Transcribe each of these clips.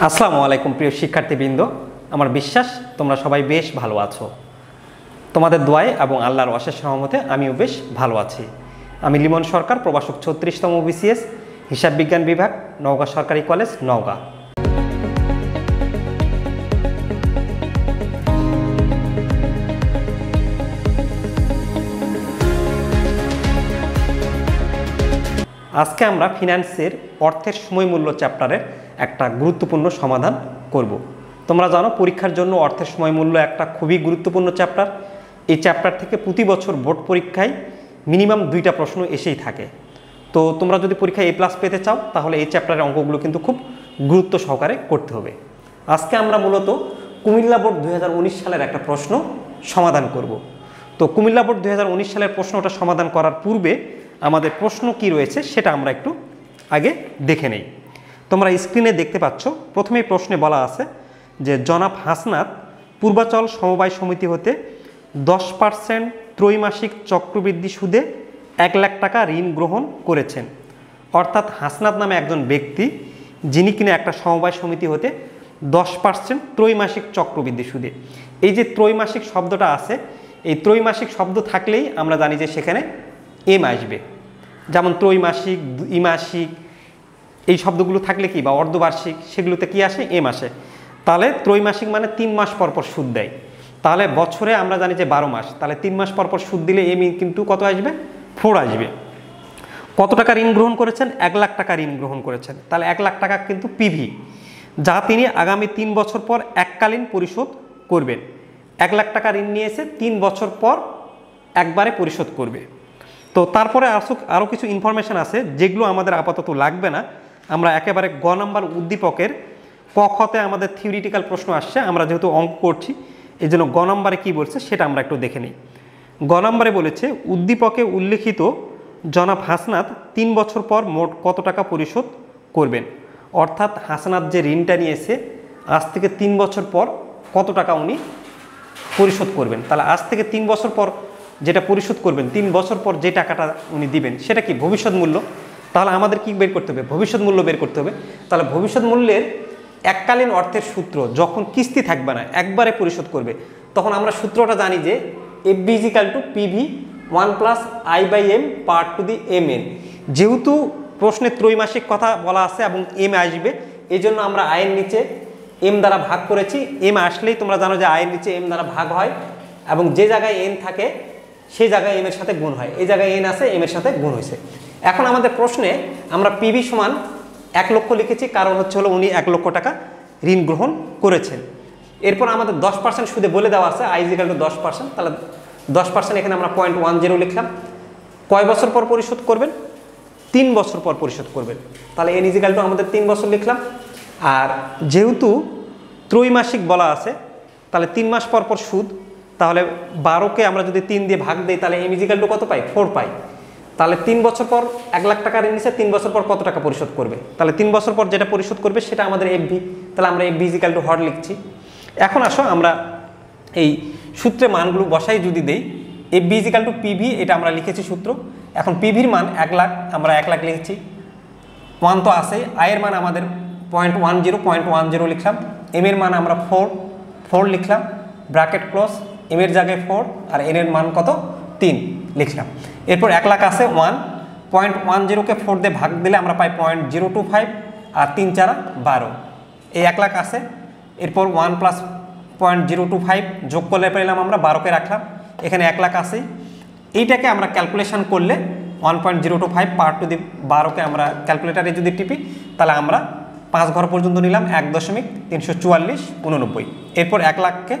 আসসালামু আলাইকুম প্রিয় শিক্ষার্থীবৃন্দ, আমার বিশ্বাস তোমরা সবাই বেশ ভালো আছো। তোমাদের দোয়ায় এবং আল্লাহর অশেষ রহমতে আমিও বেশ ভালো আছি। আমি লিমন সরকার, প্রভাষক 36তম BCS, হিসাব বিজ্ঞান বিভাগ, নওগাঁ সরকারি কলেজ, নওগাঁ। আজকে আমরা ফিন্যান্সের অর্থের সময় মূল্য চ্যাপ্টারের একটা গুরুত্বপূর্ণ সমাধান করব। তোমরা জানো পরীক্ষার জন্য অর্থের সময় মূল্য একটা খুবই গুরুত্বপূর্ণ চ্যাপ্টার। এই চ্যাপ্টার থেকে প্রতি বছর বোর্ড পরীক্ষায় মিনিমাম 2টা প্রশ্ন এসেই থাকে। তো তোমরা যদি পরীক্ষায় A+ পেতে চাও তাহলে এই চ্যাপ্টারের অঙ্কগুলো কিন্তু খুব গুরুত্ব সহকারে করতে হবে। আজকে আমরা মূলত কুমিল্লা বোর্ড 2019 সালের একটা প্রশ্ন সমাধান করব। তো কুমিল্লা বোর্ড 2019 সালের প্রশ্নটা সমাধান করার পূর্বে আমাদের প্রশ্ন কি রয়েছে সেটা আমরা একটু আগে দেখে নেই। তোমরা স্ক্রিনে দেখতে পাচ্ছ, প্রথমেই প্রশ্নে বলা আছে যে জনাব হাসনাত পূর্বাচল সমবায় সমিতি হতে 10% ত্রৈমাসিক চক্রবৃদ্ধি সুদে 1 লাখ টাকা ঋণ গ্রহণ করেছেন। অর্থাৎ হাসনাত নামে একজন ব্যক্তি যিনি কিনা একটা সমবায় সমিতি হতে 10% ত্রৈমাসিক চক্রবৃদ্ধি সুদে, এই যে ত্রৈমাসিক শব্দটা আছে, এই ত্রৈমাসিক শব্দ থাকলেই আমরা জানি যে সেখানে এম আসবে। যেমন ত্রৈমাসিক, দ্বিমাসিক এই শব্দগুলো থাকলে কি, বা অর্ধবার্ষিক, সেগুলোতে কি আসে, এম আসে। তাহলে ত্রৈমাসিক মানে 3 মাস পরপর সুদ দেয়। তাহলে বছরে আমরা জানি যে 12 মাস, তাহলে 3 মাস পরপর সুদ দিলে এম কিন্তু কত আসবে, 4 আসবে। কত টাকা ঋণ গ্রহণ করেছেন, 1 লাখ টাকা ঋণ গ্রহণ করেছেন। তাহলে 1 লাখ টাকা কিন্তু পিভি, যা তিনি আগামী 3 বছর পর এককালীন পরিশোধ করবেন। 1 লাখ টাকা ঋণ নিয়েছে, 3 বছর পর একবারে পরিশোধ করবে। তো তারপরে আরও কিছু ইনফরমেশান আছে যেগুলো আমাদের আপাতত লাগবে না। আমরা একেবারে গ নাম্বার উদ্দীপকের ক খতে আমাদের থিওরিটিক্যাল প্রশ্ন আসছে, আমরা যেহেতু অঙ্ক করছি এই জন্য গ নম্বরে কী বলছে সেটা আমরা একটু দেখে নিই। গ নম্বরে বলেছে উদ্দীপকে উল্লেখিত জনাব হাসনাত 3 বছর পর মোট কত টাকা পরিশোধ করবেন। অর্থাৎ হাসনাত যে ঋণটা নিয়েছে আজ থেকে 3 বছর পর কত টাকা উনি পরিশোধ করবেন। তাহলে আজ থেকে 3 বছর পর যেটা পরিশোধ করবেন, 3 বছর পর যে টাকাটা উনি দিবেন সেটা কি ভবিষ্যৎ মূল্য। তাহলে আমাদের কি বের করতে হবে, ভবিষ্যৎ মূল্য বের করতে হবে। তাহলে ভবিষ্যৎ মূল্যের এককালীন অর্থের সূত্র, যখন কিস্তি থাকবে না একবারে পরিশোধ করবে, তখন আমরা সূত্রটা জানি যে FB = PV 1 + I/M part to the MN। যেহেতু প্রশ্নে ত্রৈমাসিক কথা বলা আছে এবং এম আসবে, এই জন্য আমরা আয়ের নিচে এম দ্বারা ভাগ করেছি। এম আসলেই তোমরা জানো যে আয়ের নিচে এম দ্বারা ভাগ হয় এবং যে জায়গায় এন থাকে সেই জায়গায় এম এর সাথে গুণ হয়। এই জায়গায় এন আছে, এম এর সাথে গুণ হয়েছে। এখন আমাদের প্রশ্নে আমরা পিভি সমান 1 লক্ষ লিখেছি, কারণ হচ্ছে হলো উনি 1 লক্ষ টাকা ঋণ গ্রহণ করেছেন। এরপর আমাদের 10% সুদে বলে দেওয়া আছে I = 10%। তাহলে 10% এখানে আমরা 0.10 লিখলাম। কয় বছর পর পরিশোধ করবেন, 3 বছর পর পরিশোধ করবেন। তাহলে N = আমাদের 3 বছর লিখলাম। আর যেহেতু ত্রৈমাসিক বলা আছে তাহলে 3 মাস পর পর সুদ, তাহলে 12কে আমরা যদি 3 দিয়ে ভাগ দিই তাহলে M = কত পাই, 4 পাই। তাহলে 3 বছর পর 1 লাখ টাকা ঋণ নিচ্ছে, 3 বছর পর কত টাকা পরিশোধ করবে। তাহলে 3 বছর পর যেটা পরিশোধ করবে সেটা আমাদের FV। তাহলে আমরা FV = হর লিখছি। এখন আসো আমরা এই সূত্রে মানগুলো বসাই যদি দেই, FB = PV, এটা আমরা লিখেছি সূত্র। এখন পিভির মান 1 লাখ, আমরা 1 লাখ লিখেছি। 1 তো আছে, আয়ের মান আমাদের 0.10 লিখলাম। এম এর মান আমরা 4 লিখলাম, ব্র্যাকেট ক্লোজ। এম এর জায়গায় 4 আর এন এর মান কত, 3 লিখলাম। এরপর 1 লাখ আছে 1.10কে 4 দিয়ে ভাগ দিলে আমরা পাই 0.025 আর 3 × 4 = 12। এই 1 লাখ আছে। এরপর 1 + 0.025 যোগ করলে পেলাম আমরা 12কে রাখলাম। এখানে 1 লাখ আছে। এইটাকে আমরা ক্যালকুলেশন করলে 1.025 পার্ট টু দি 12কে আমরা ক্যালকুলেটারে যদি টিপি তাহলে আমরা 5 ঘর পর্যন্ত নিলাম, 1.34489। এরপর 1 লাখকে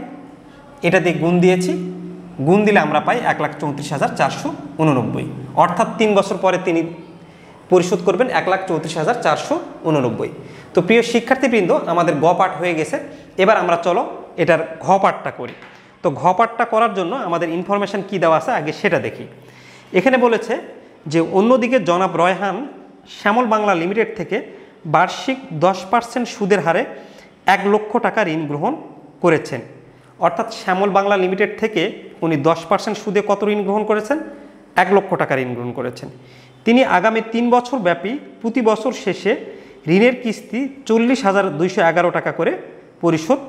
এটা দিয়ে গুণ দিয়েছি, গুণ দিলে আমরা পাই 1,34,489। অর্থাৎ 3 বছর পরে তিনি পরিশোধ করবেন 1,34,489। তো প্রিয় শিক্ষার্থীবৃন্দ, আমাদের গ পাঠ হয়ে গেছে। এবার আমরা চলো এটার ঘ পাঠটা করি। তো ঘ পাঠটা করার জন্য আমাদের ইনফরমেশান কি দেওয়া আছে আগে সেটা দেখি। এখানে বলেছে যে অন্যদিকে জনাব রয়হান শ্যামল বাংলা লিমিটেড থেকে বার্ষিক 10% সুদের হারে 1 লক্ষ টাকা ঋণ গ্রহণ করেছেন। অর্থাৎ শ্যামল বাংলা লিমিটেড থেকে উনি 10% সুদে কত ঋণ গ্রহণ করেছেন, 1 লক্ষ টাকা ঋণ গ্রহণ করেছেন। তিনি আগামী 3 বছর ব্যাপী প্রতি বছর শেষে ঋণের কিস্তি 40,211 টাকা করে পরিশোধ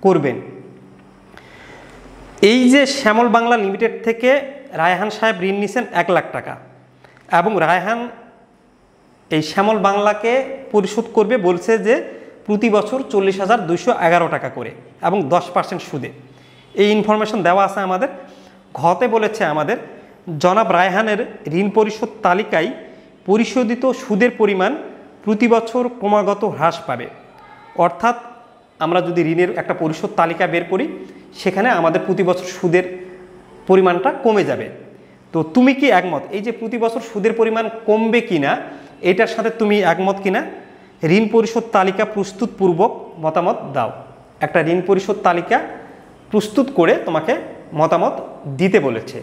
করবেন। এই যে শ্যামল বাংলা লিমিটেড থেকে রায়হান সাহেব ঋণ নিছেন 1 লাখ টাকা এবং রায়হান এই শ্যামল বাংলাকে পরিশোধ করবে বলছে যে প্রতি বছর 40,211 টাকা করে এবং 10% সুদে। এই ইনফরমেশন দেওয়া আছে আমাদের। ঘতে বলেছে আমাদের জনাব রায়হানের ঋণ পরিশোধ তালিকায় পরিশোধিত সুদের পরিমাণ প্রতি বছর ক্রমাগত হ্রাস পাবে। অর্থাৎ আমরা যদি ঋণের একটা পরিশোধ তালিকা বের করি সেখানে আমাদের প্রতি বছর সুদের পরিমাণটা কমে যাবে। তো তুমি কি একমত এই যে প্রতি বছর সুদের পরিমাণ কমবে কিনা এটার সাথে তুমি একমত কিনা? ঋণ পরিশোধ তালিকা প্রস্তুতপূর্বক মতামত দাও। একটা ঋণ পরিশোধ তালিকা প্রস্তুত করে তোমাকে মতামত দিতে বলেছে।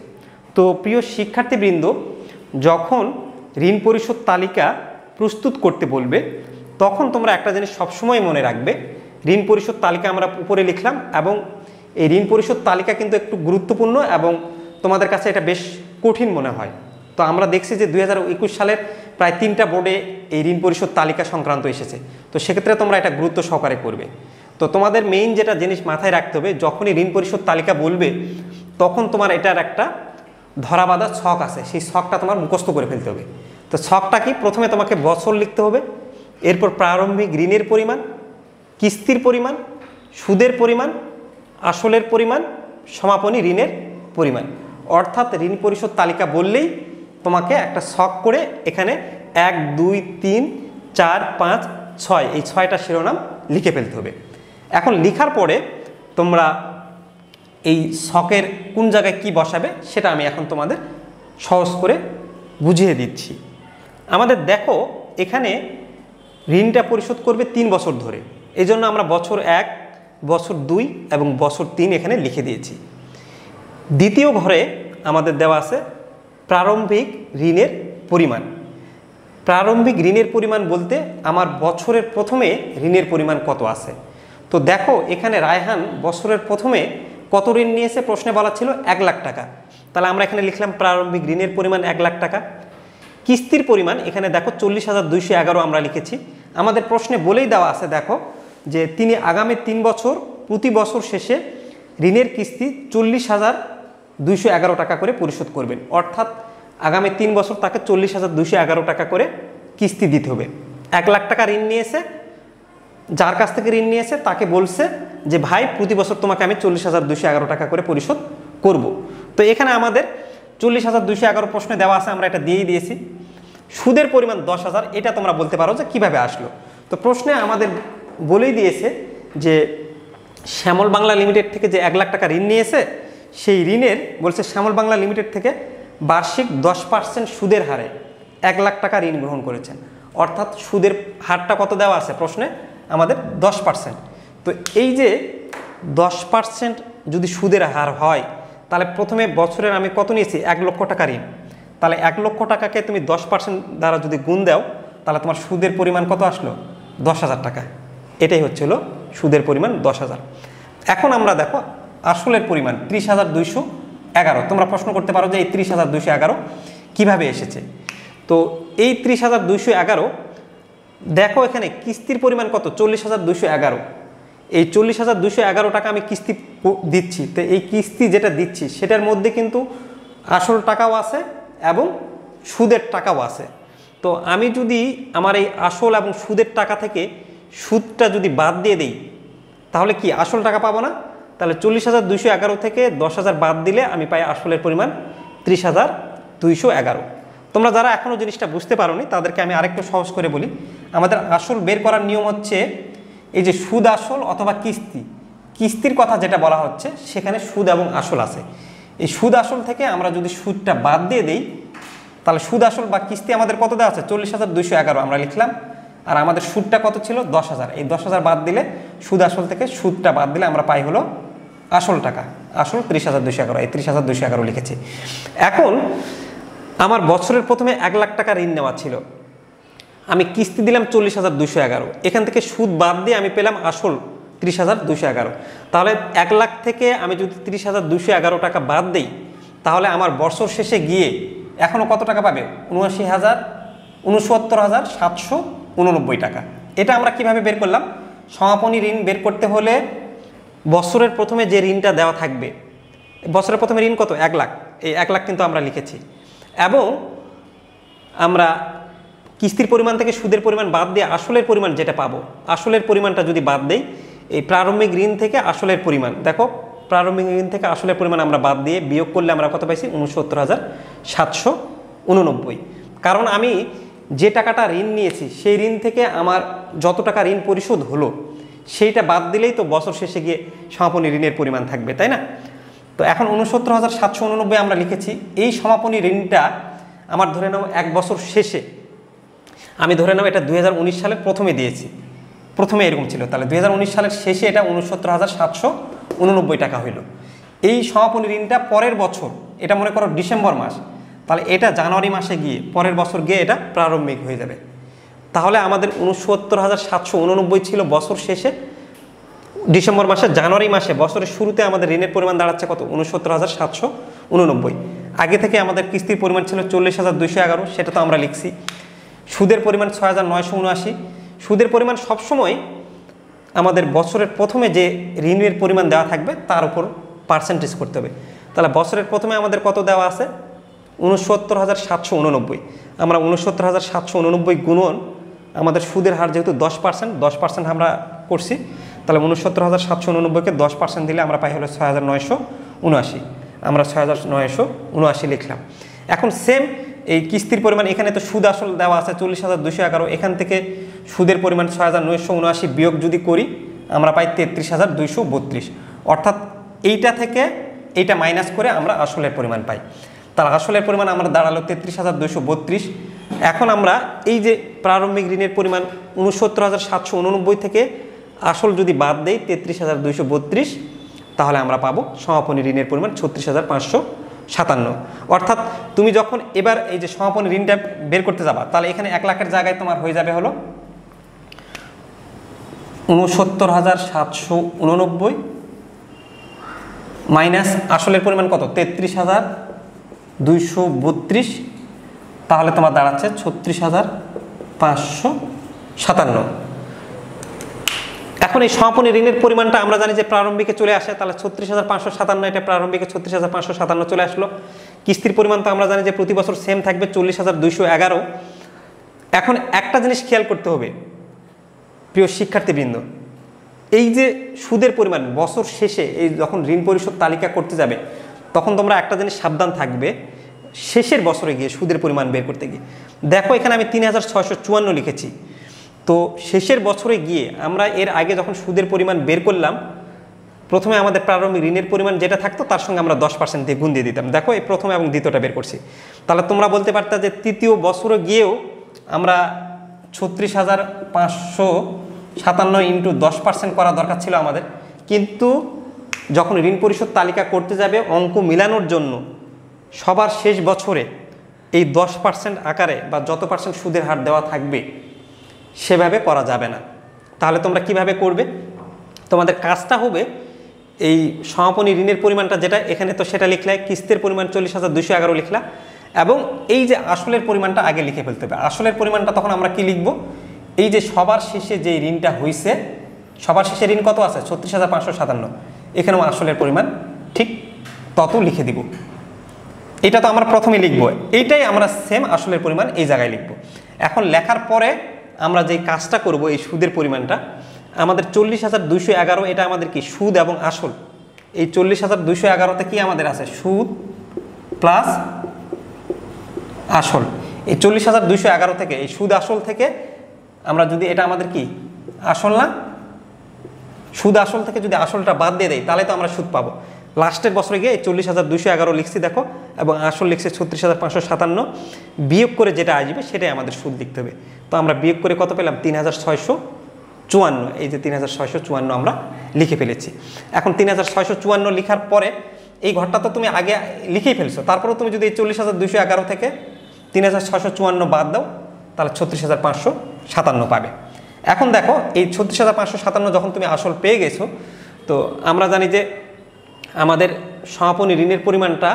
তো প্রিয় শিক্ষার্থীবৃন্দ, যখন ঋণ পরিশোধ তালিকা প্রস্তুত করতে বলবে তখন তোমরা একটা জিনিস সবসময় মনে রাখবে, ঋণ পরিশোধ তালিকা আমরা উপরে লিখলাম এবং এই ঋণ পরিশোধ তালিকা কিন্তু একটু গুরুত্বপূর্ণ এবং তোমাদের কাছে এটা বেশ কঠিন মনে হয়। তো আমরা দেখছি যে 2021 সালের প্রায় 3টা বোর্ডে এই ঋণ পরিশোধ তালিকা সংক্রান্ত এসেছে। তো সেক্ষেত্রে তোমরা এটা গুরুত্ব সহকারে করবে। তো তোমাদের মেইন যেটা জিনিস মাথায় রাখতে হবে, যখনই ঋণ পরিশোধ তালিকা বলবে তখন তোমার এটার একটা ধরাবাঁধা ছক আছে, সেই ছকটা তোমার মুখস্থ করে ফেলতে হবে। তো ছকটা কি? প্রথমে তোমাকে বছর লিখতে হবে, এরপর প্রারম্ভিক ঋণের পরিমাণ, কিস্তির পরিমাণ, সুদের পরিমাণ, আসলের পরিমাণ, সমাপনী ঋণের পরিমাণ। অর্থাৎ ঋণ পরিশোধ তালিকা বললেই তোমাকে একটা ছক করে এখানে 1, 2, 3, 4, 5, 6 এই 6টা শিরোনাম লিখে ফেলতে হবে। এখন লিখার পরে তোমরা এই ছকের কোন জায়গায় কি বসাবে সেটা আমি এখন তোমাদের সহজ করে বুঝিয়ে দিচ্ছি। আমাদের দেখো এখানে ঋণটা পরিশোধ করবে 3 বছর ধরে, এই জন্য আমরা বছর 1, বছর 2 এবং বছর 3 এখানে লিখে দিয়েছি। দ্বিতীয় ঘরে আমাদের দেওয়া আছে প্রারম্ভিক ঋণের পরিমাণ। প্রারম্ভিক ঋণের পরিমাণ বলতে আমার বছরের প্রথমে ঋণের পরিমাণ কত আছে। তো দেখো এখানে রায়হান বছরের প্রথমে কত ঋণ নিয়েছে, প্রশ্নে বলা ছিল 1 লাখ টাকা। তাহলে আমরা এখানে লিখলাম প্রারম্ভিক ঋণের পরিমাণ 1 লাখ টাকা। কিস্তির পরিমাণ এখানে দেখো 40,211 আমরা লিখেছি। আমাদের প্রশ্নে বলেই দেওয়া আছে দেখো যে তিনি আগামী 3 বছর প্রতি বছর শেষে ঋণের কিস্তি 40,211 টাকা করে পরিশোধ করবেন। অর্থাৎ আগামী 3 বছর তাকে 40,211 টাকা করে কিস্তি দিতে হবে। 1 লাখ টাকা ঋণ নিয়েছে, যার কাছ থেকে ঋণ নিয়েছে তাকে বলছে যে ভাই প্রতি বছর তোমাকে আমি 40,211 টাকা করে পরিশোধ করব। তো এখানে আমাদের 40,211 প্রশ্নে দেওয়া আছে, আমরা এটা দিয়েই দিয়েছি। সুদের পরিমাণ 10,000, এটা তোমরা বলতে পারো যে কিভাবে আসলো। তো প্রশ্নে আমাদের বলেই দিয়েছে যে শ্যামল বাংলা লিমিটেড থেকে যে 1 লাখ টাকা ঋণ নিয়েছে সেই ঋণের বলছে শ্যামল বাংলা লিমিটেড থেকে বার্ষিক 10% সুদের হারে 1 লাখ টাকা ঋণ গ্রহণ করেছেন। অর্থাৎ সুদের হারটা কত দেওয়া আছে প্রশ্নে আমাদের 10%। তো এই যে 10% যদি সুদের হার হয় তাহলে প্রথমে বছরের আমি কত নিয়েছি 1 লক্ষ টাকা ঋণ, তাহলে 1 লক্ষ টাকাকে তুমি 10% দ্বারা যদি গুণ দাও তাহলে তোমার সুদের পরিমাণ কত আসলো 10,000 টাকা। এটাই হচ্ছিল সুদের পরিমাণ 10,000। এখন আমরা দেখো আসলের পরিমাণ 30,211। তোমরা প্রশ্ন করতে পারো যে এই 30,211 কিভাবে এসেছে। তো এই 30,211 দেখো এখানে কিস্তির পরিমাণ কত 40,211। এই 40,211 টাকা আমি কিস্তি দিচ্ছি। তো এই কিস্তি যেটা দিচ্ছি সেটার মধ্যে কিন্তু আসল টাকাও আছে এবং সুদের টাকাও আছে। তো আমি যদি আমার এই আসল এবং সুদের টাকা থেকে সুদটা যদি বাদ দিয়ে দেই তাহলে কি আসল টাকা পাবো না? তাহলে 40,211 থেকে 10,000 বাদ দিলে আমি পাই আসলের পরিমাণ 30,211। তোমরা যারা এখনও জিনিসটা বুঝতে পারোনি তাদেরকে আমি আরেকটু সহজ করে বলি। আমাদের আসল বের করার নিয়ম হচ্ছে এই যে সুদ আসল অথবা কিস্তি, কিস্তির কথা যেটা বলা হচ্ছে সেখানে সুদ এবং আসল আছে। এই সুদ আসল থেকে আমরা যদি সুদটা বাদ দিয়ে দেই তাহলে সুদ আসল বা কিস্তি আমাদের কত দেওয়া আছে 40,211 আমরা লিখলাম, আর আমাদের সুদটা কত ছিল 10,000। এই 10,000 বাদ দিলে সুদ আসল থেকে সুদটা বাদ দিলে আমরা পাই হলো আসল টাকা, আসল 30,211। এই 30,211 লিখেছি। এখন আমার বছরের প্রথমে 1 লাখ টাকা ঋণ নেওয়া ছিল, আমি কিস্তি দিলাম 40,211, এখান থেকে সুদ বাদ দিয়ে আমি পেলাম আসল 30,211। তাহলে 1 লাখ থেকে আমি যদি 30,211 টাকা বাদ দিই তাহলে আমার বছর শেষে গিয়ে এখনও কত টাকা পাবে 69,700 টাকা। এটা আমরা কিভাবে বের করলাম? সমাপনী ঋণ বের করতে হলে বছরের প্রথমে যে ঋণটা দেওয়া থাকবে, বছরের প্রথমে ঋণ কত? 1 লাখ। এই 1 লাখ কিন্তু আমরা লিখেছি, এবং আমরা কিস্তির পরিমাণ থেকে সুদের পরিমাণ বাদ দিয়ে আসলের পরিমাণ যেটা পাবো, আসলের পরিমাণটা যদি বাদ দেই, এই প্রারম্ভিক ঋণ থেকে আসলের পরিমাণ, দেখো প্রারম্ভিক ঋণ থেকে আসলের পরিমাণ আমরা বাদ দিয়ে বিয়োগ করলে আমরা কত পাইছি? 69,789। কারণ আমি যে টাকাটা ঋণ নিয়েছি সেই ঋণ থেকে আমার যত টাকা ঋণ পরিশোধ হলো সেইটা বাদ দিলেই তো বছর শেষে গিয়ে সমাপনী ঋণের পরিমাণ থাকবে, তাই না? তো এখন 69,789 আমরা লিখেছি। এই সমাপনী ঋণটা আমার ধরে নাও 1 বছর শেষে, আমি ধরে নাও এটা 2019 সালের প্রথমে দিয়েছি, প্রথমে এরকম ছিল, তাহলে 2019 সালের শেষে এটা 69,789 টাকা হইল। এই সমাপনী ঋণটা পরের বছর, এটা মনে করো ডিসেম্বর মাস, তাহলে এটা জানুয়ারি মাসে গিয়ে পরের বছর গিয়ে এটা প্রারম্ভিক হয়ে যাবে। তাহলে আমাদের 69,789 ছিল বছর শেষে, ডিসেম্বর মাসে, জানুয়ারি মাসে বছরের শুরুতে আমাদের ঋণের পরিমাণ দাঁড়াচ্ছে কত? 69,789। আগে থেকে আমাদের কিস্তির পরিমাণ ছিল 40,211, সেটা তো আমরা লিখছি। সুদের পরিমাণ 6,979। সুদের পরিমাণ সবসময় আমাদের বছরের প্রথমে যে ঋণের পরিমাণ দেওয়া থাকবে তার উপর পার্সেন্টেজ করতে হবে। তাহলে বছরের প্রথমে আমাদের কত দেওয়া আছে? 69,789। আমরা 69,789 গুণন আমাদের সুদের হার যেহেতু 10% আমরা করছি, তাহলে 69,789-কে 10% দিলে আমরা পাই হলো 6,979। আমরা 6,979 লিখলাম। এখন সেম এই কিস্তির পরিমাণ, এখানে তো সুদ আসল দেওয়া আছে 40,211, এখান থেকে সুদের পরিমাণ 6,979 বিয়োগ যদি করি আমরা পাই 33,232। অর্থাৎ এইটা থেকে এইটা মাইনাস করে আমরা আসলের পরিমাণ পাই। তার আসলের পরিমাণ আমরা দাঁড়ালো 33,232। এখন আমরা এই যে প্রারম্ভিক ঋণের পরিমাণ 69,789 থেকে আসল যদি বাদ দেই 33,232, তাহলে আমরা পাবো সমাপনী ঋণের পরিমাণ 36,557। অর্থাৎ তুমি যখন এবার এই যে সমাপনী ঋণটা বের করতে যাবা, তাহলে এখানে 1 লাখের জায়গায় তোমার হয়ে যাবে হলো 69,789 মাইনাস আসলের পরিমাণ কত? 33,232, তাহলে তোমার দাঁড়াচ্ছে 36,557। এখন এই সমাপনী ঋণের পরিমাণটা আমরা জানি যে প্রারম্ভিকে চলে আসে, তাহলে 36,557, এটা প্রারম্ভিকে 36,557 চলে আসলো। কিস্তির পরিমাণ তো আমরা জানি যে প্রতি বছর সেম থাকবে 40,211। এখন একটা জিনিস খেয়াল করতে হবে প্রিয় শিক্ষার্থীবৃন্দ, এই যে সুদের পরিমাণ বছর শেষে এই যখন ঋণ পরিশোধ তালিকা করতে যাবে তখন তোমরা একটা জিনিস সাবধান থাকবে, শেষের বছরে গিয়ে সুদের পরিমাণ বের করতে গিয়ে দেখো এখানে আমি 3,654 লিখেছি। তো শেষের বছরে গিয়ে আমরা এর আগে যখন সুদের পরিমাণ বের করলাম, প্রথমে আমাদের প্রারম্ভিক ঋণের পরিমাণ যেটা থাকতো তার সঙ্গে আমরা 10% দিয়ে গুণ দিয়ে দিতাম। দেখো এই প্রথম এবং দ্বিতীয়টা বের করছি। তাহলে তোমরা বলতে পারতা যে তৃতীয় বছরে গিয়েও আমরা 36,557 ইন্টু 10% করা দরকার ছিল আমাদের, কিন্তু যখন ঋণ পরিশোধ তালিকা করতে যাবে অঙ্ক মিলানোর জন্য সবার শেষ বছরে এই 10% আকারে বা যত পার্সেন্ট সুদের হার দেওয়া থাকবে সেভাবে করা যাবে না। তাহলে তোমরা কিভাবে করবে? তোমাদের কাজটা হবে এই সমাপনী ঋণের পরিমাণটা যেটা এখানে তো সেটা লিখলে, কিস্তির পরিমাণ 40,211 লিখলা, এবং এই যে আসলের পরিমাণটা আগে লিখে ফেলতে হবে। আসলের পরিমাণটা তখন আমরা কি লিখব? এই যে সবার শেষে যে ঋণটা হয়েছে, সবার শেষে ঋণ কত আছে? 36,557, এখানেও আসলের পরিমাণ ঠিক তত লিখে দিব। এটা তো আমরা প্রথমে লিখব, এইটাই আমরা সেম আসলের পরিমাণ এই জায়গায় লিখব। এখন লেখার পরে আমরা যে কাজটা করব, এই সুদের পরিমাণটা আমাদের 40,211, এটা আমাদের কি সুদ এবং আসল। এই 40,211তে কি আমাদের আছে? সুদ প্লাস আসল। এই 40,211 থেকে এই সুদ আসল থেকে আমরা যদি, এটা আমাদের কি আসল না, সুদ আসল থেকে যদি আসলটা বাদ দিয়ে দেয় তাহলে তো আমরা সুদ পাবো। লাস্টের বছরে গিয়ে 40,211 লিখছি দেখো, এবং আসল লিখছে 36,557, বিয়োগ করে যেটা আসবে সেটাই আমাদের সুদ লিখতে হবে। তো আমরা বিয়োগ করে কত পেলাম? 3,654। এই যে 3,654 আমরা লিখে ফেলেছি। এখন 3,654 লেখার পরে এই ঘরটা তো তুমি আগে লিখেই ফেলছো, তারপরেও তুমি যদি এই 40,211 থেকে 3,654 বাদ দাও তাহলে 36,557 পাবে। এখন দেখো এই 36,557 যখন তুমি আসল পেয়ে গেছো, তো আমরা জানি যে আমাদের সমাপনী ঋণের পরিমাণটা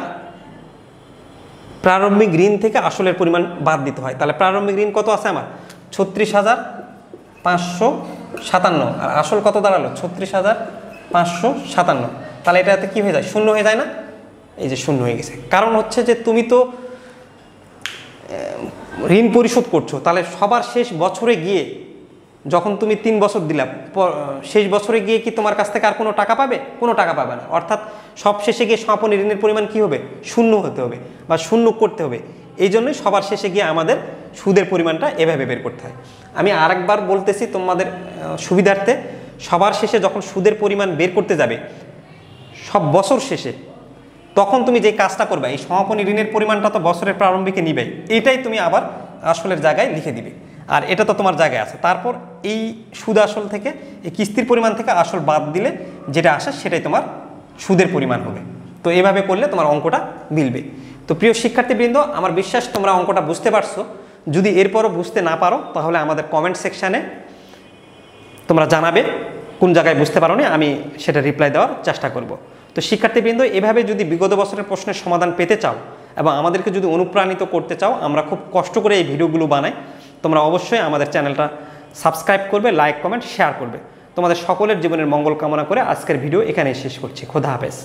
প্রারম্ভিক ঋণ থেকে আসলের পরিমাণ বাদ দিতে হয়। তাহলে প্রারম্ভিক ঋণ কত আছে আমার? 36,557, আর আসল কত দাঁড়ালো 36,557। তাহলে এটাতে কি হয়ে যায়, শূন্য হয়ে যায় না? এই যে শূন্য হয়ে গেছে। কারণ হচ্ছে যে তুমি তো ঋণ পরিশোধ করছো, তাহলে সবার শেষ বছরে গিয়ে যখন তুমি 3 বছর দিলা, শেষ বছরে গিয়ে কি তোমার কাছ থেকে আর কোনো টাকা পাবে? কোনো টাকা পাবে না। অর্থাৎ সব শেষে গিয়ে সমাপনী ঋণের পরিমাণ কি হবে, শূন্য হতে হবে বা শূন্য করতে হবে। এই জন্যই সবার শেষে গিয়ে আমাদের সুদের পরিমাণটা এভাবে বের করতে হয়। আমি আরেকবার বলতেছি তোমাদের সুবিধার্থে, সবার শেষে যখন সুদের পরিমাণ বের করতে যাবে সব বছর শেষে, তখন তুমি যে কাজটা করবে, এই সমাপনী ঋণের পরিমাণটা তো বছরের প্রারম্ভিকে নিবেই, এটাই তুমি আবার আসলের জায়গায় লিখে দিবে। আর এটা তো তোমার জায়গায় আছে। তারপর এই সুদ আসল থেকে, এই কিস্তির পরিমাণ থেকে আসল বাদ দিলে যেটা আসে সেটাই তোমার সুদের পরিমাণ হবে। তো এভাবে করলে তোমার অঙ্কটা মিলবে। তো প্রিয় শিক্ষার্থীবৃন্দ, আমার বিশ্বাস তোমরা অঙ্কটা বুঝতে পারছো। যদি এরপরও বুঝতে না পারো তাহলে আমাদের কমেন্ট সেকশানে তোমরা জানাবে কোন জায়গায় বুঝতে পারো নি, আমি সেটা রিপ্লাই দেওয়ার চেষ্টা করব। তো শিক্ষার্থীবৃন্দ, এভাবে যদি বিগত বছরের প্রশ্নের সমাধান পেতে চাও এবং আমাদেরকে যদি অনুপ্রাণিত করতে চাও, আমরা খুব কষ্ট করে এই ভিডিওগুলো বানাই, তোমরা অবশ্যই আমাদের চ্যানেলটা সাবস্ক্রাইব করবে, লাইক, কমেন্ট, শেয়ার করবে। তোমাদের সকলের জীবনের মঙ্গল কামনা করে আজকের ভিডিও এখানেই শেষ করছি। খোদা হাফেজ।